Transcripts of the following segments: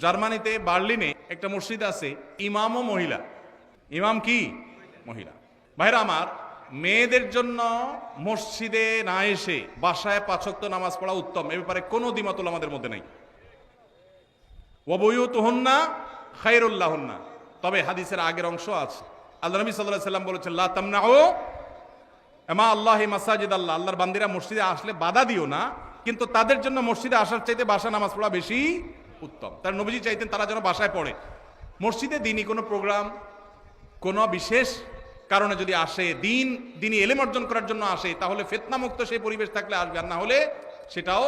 জার্মানিতে বার্লিনে একটা মসজিদ আছে, ইমামও মহিলা। ইমাম কি? মহিলা। ভাইরা আমার, মেয়েদের জন্য মসজিদে না এসে বাসায় 5 ওয়াক্ত নামাজ পড়া উত্তম, এ ব্যাপারে কোনো দ্বিমত আমাদের মধ্যে নেই। ওয়াবুয়ুতুহুন্না খায়রুল লাহুন্না। তবে হাদিসের আগের অংশ আছে, আল্লাহ নবী সাল্লাল্লাহু আলাইহি সাল্লাম বলেছেন, লা তামনাউ আমা আল্লাহি মাসাজিদ আল্লাহ, আল্লাহর বান্দিরা মসজিদে আসলে বাধা দিও না, কিন্তু তাদের জন্য মসজিদে আসার চাইতে বাসা নামাজ পড়া বেশি উত্তম। তার নবীজি চাইতেন তারা যেন বাসায় পড়ে। মসজিদে দিনই কোনো প্রোগ্রাম, কোনো বিশেষ কারণে যদি আসে, দিনই এলেম অর্জন করার জন্য আসে, তাহলে ফিতনামুক্ত সেই পরিবেশ থাকলে আসবে, আর না হলে সেটাও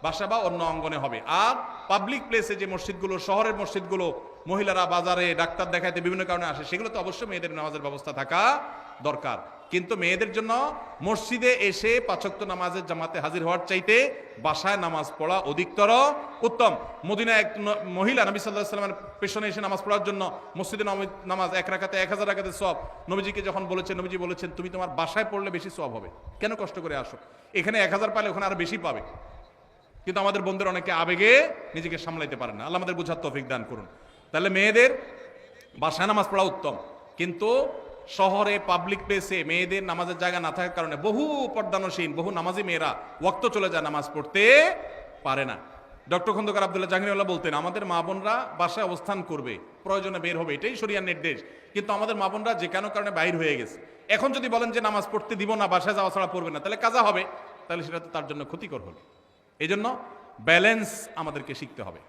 বাসা বা অন্য অঙ্গনে হবে। আর পাবলিক প্লেসে যে মসজিদগুলো, শহরের মসজিদগুলো, মহিলারা বাজারে ডাক্তার দেখাইতে বিভিন্ন কারণে আসে, সেগুলো তো অবশ্যই মেয়েদের নামাজের ব্যবস্থা থাকা দরকার। কিন্তু মেয়েদের জন্য মসজিদে এসে 5 ওয়াক্ত নামাজের জামাতে হাজির হওয়ার চাইতে বাসায় নামাজ পড়া অধিকতর উত্তম। মদিনায় এক মহিলা নবী সাল্লাল্লাহু আলাইহি ওয়াসাল্লামের পেছনে এসে নামাজ পড়ার জন্য, মসজিদে নামাজ 1 রাকাতে 1000 রাকাতের সওয়াব, নবীজিকে যখন বলেছেন, নবীজি বলেছেন, তুমি তোমার বাসায় পড়লে বেশি সওয়াব হবে, কেন কষ্ট করে আসো? এখানে 1000 পাইলে ওখানে আরো বেশি পাবে। কিন্তু আমাদের বন্ধুরা অনেকে আবেগে নিজেকে সামলাইতে পারে না। আল্লাহ আমাদের বুঝার তৌফিক দান করুন। তাহলে মেয়েদের বাসায় নামাজ পড়া উত্তম, কিন্তু শহরে পাবলিক প্লেসে মেয়েদের নামাজের জায়গা না থাকার কারণে বহু পর্দানসীন, বহু নামাজি মেয়েরা ওয়াক্ত চলে যায়, নামাজ পড়তে পারে না। ডক্টর খন্দকার আব্দুল্লাহ জাহাঙ্গীরউল্লাহ বলতেন, আমাদের মা বোনরা বাসায় অবস্থান করবে, প্রয়োজনে বের হবে, এটাই শরিয়ার নির্দেশ। কিন্তু আমাদের মা বোনরা যে কোনো কারণে বাইর হয়ে গেছে, এখন যদি বলেন যে নামাজ পড়তে দিব না, বাসায় যাওয়া ছাড়া পড়বে না, তাহলে কাজা হবে, তাহলে সেটা তো তার জন্য ক্ষতিকর হবে। এই জন্য ব্যালেন্স আমাদেরকে শিখতে হবে।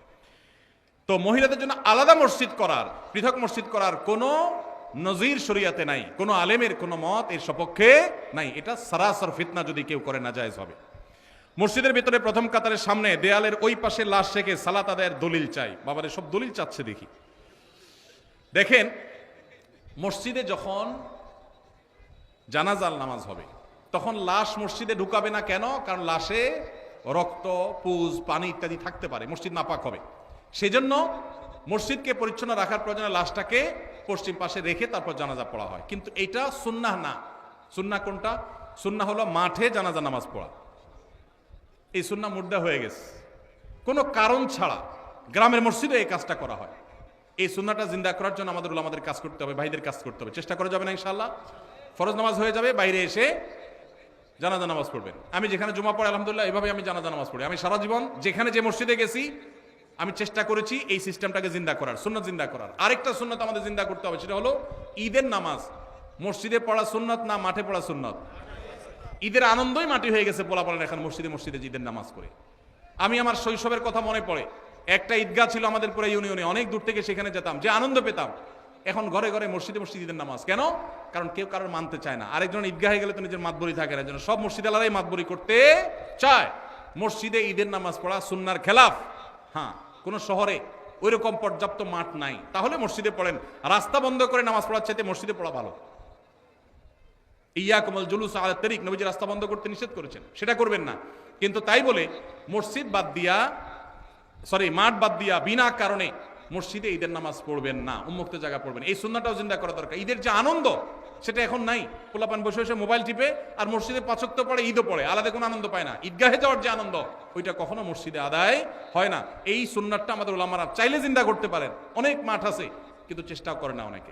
তো মহিলাদের জন্য আলাদা মসজিদ করার, পৃথক মসজিদ করার কোনো নজির শরিয়াতে নাই, কোনো আলেমের কোনো মত এর সপক্ষে নাই। এটা সারাসর ফিতনা, যদি কেউ করে না জায়েজ হবে। মসজিদের ভিতরে প্রথম কাতারের সামনে দেয়ালের ওই পাশে লাশ রেখে সালাত আদায়ের দলিল চাই। বাবারে সব দলিল চাচ্ছে দেখি। দেখেন, মসজিদে যখন জানাজার নামাজ হবে, তখন লাশ মসজিদে ঢুকাবে না কেন? কারণ লাশে রক্ত, পুজ, পানি ইত্যাদি থাকতে পারে, মসজিদ নাপাক হবে। সেজন্য মসজিদকে পরিচ্ছন্ন রাখার প্রয়োজনে লাশটাকে পশ্চিম পাশে রেখে তারপর জানাজা পড়া হয়। কিন্তু এটা সুন্নাহ না। সুন্নাহ কোনটা? সুন্নাহ হলো মাঠে জানাজা নামাজ পড়া। এই সুন্নাহ মুর্দা হয়ে গেছে। কোনো কারণ ছাড়া গ্রামের মসজিদে এই কাজটা করা হয়। এই সুন্নাহটা জিন্দা করার জন্য আমাদের উলামাদের কাজ করতে হবে, ভাইদের কাজ করতে হবে। চেষ্টা করা যাবে না ইনশাআল্লাহ? ফরজ নামাজ হয়ে যাবে, বাইরে এসে জানাজা নামাজ পড়বেন। আমি যেখানে জুমা পড়ে আলহামদুলিল্লাহ এভাবে আমি জানাজা নামাজ পড়ি। আমি সারা জীবন যেখানে যে মসজিদে গেছি আমি চেষ্টা করেছি এই সিস্টেমটাকে জিন্দা করার, সুন্নাত জিন্দা করার। আরেকটা সুন্নাত আমাদের জিন্দা করতে হবে, সেটা হলো ঈদের নামাজ মসজিদে পড়া সুন্নাত না মাঠে পড়া সুন্নাত? ঈদের আনন্দই মাটি হয়ে গেছে পোলাপালের এখন মসজিদে মসজিদে ঈদের নামাজ করে। আমি আমার শৈশবের কথা মনে পড়ে, একটা ঈদগাহ ছিল আমাদের পুরো ইউনিয়নে, অনেক দূর থেকে সেখানে যেতাম, যে আনন্দ পেতাম। এখন ঘরে ঘরে মসজিদে মসজিদে ঈদের নামাজ কেন? কারণ কেউ কারোর মানতে চায় না। আরেকজন ঈদগাহে গেলে তো নিজের মাতবরি থাকে না, জন্য সব মসজিদ আলাদাই মাতবরি করতে চায়। মসজিদে ঈদের নামাজ পড়া সুন্নাহর খেলাফ। হ্যাঁ, কোন শহরে ওইরকম পর্যাপ্ত মাঠ নাই, তাহলে মসজিদে পড়েন। রাস্তা বন্ধ করে নামাজ পড়ার চাইতে মসজিদে পড়া ভালো। ইয়াকুমুল জুলুস আলা তারিক, নবীজি রাস্তা বন্ধ করতে নিষেধ করেছেন, সেটা করবেন না। কিন্তু তাই বলে মসজিদ বাদ দিয়া, মাঠ বাদ দিয়া বিনা কারণে মসজিদে ঈদের নামাজ পড়বেন না, উন্মুক্ত জায়গা পড়বেন। এই সুন্নাহটাও জিন্দা করা দরকার। ঈদের যে আনন্দ সেটা এখন নাই। পোলাপান বসে বসে মোবাইল টিপে আর মসজিদে 5 ওয়াক্ত পড়ে, ঈদও পড়ে, আলাদা কোনো আনন্দ পায় না। ঈদগাহে যাওয়ার যে আনন্দ ওইটা কখনো মসজিদে আদায় হয় না। এই সুন্নাহটা আমাদের উলামারা চাইলে জিন্দা করতে পারেন। অনেক মাঠ আছে কিন্তু চেষ্টাও করে না অনেকে।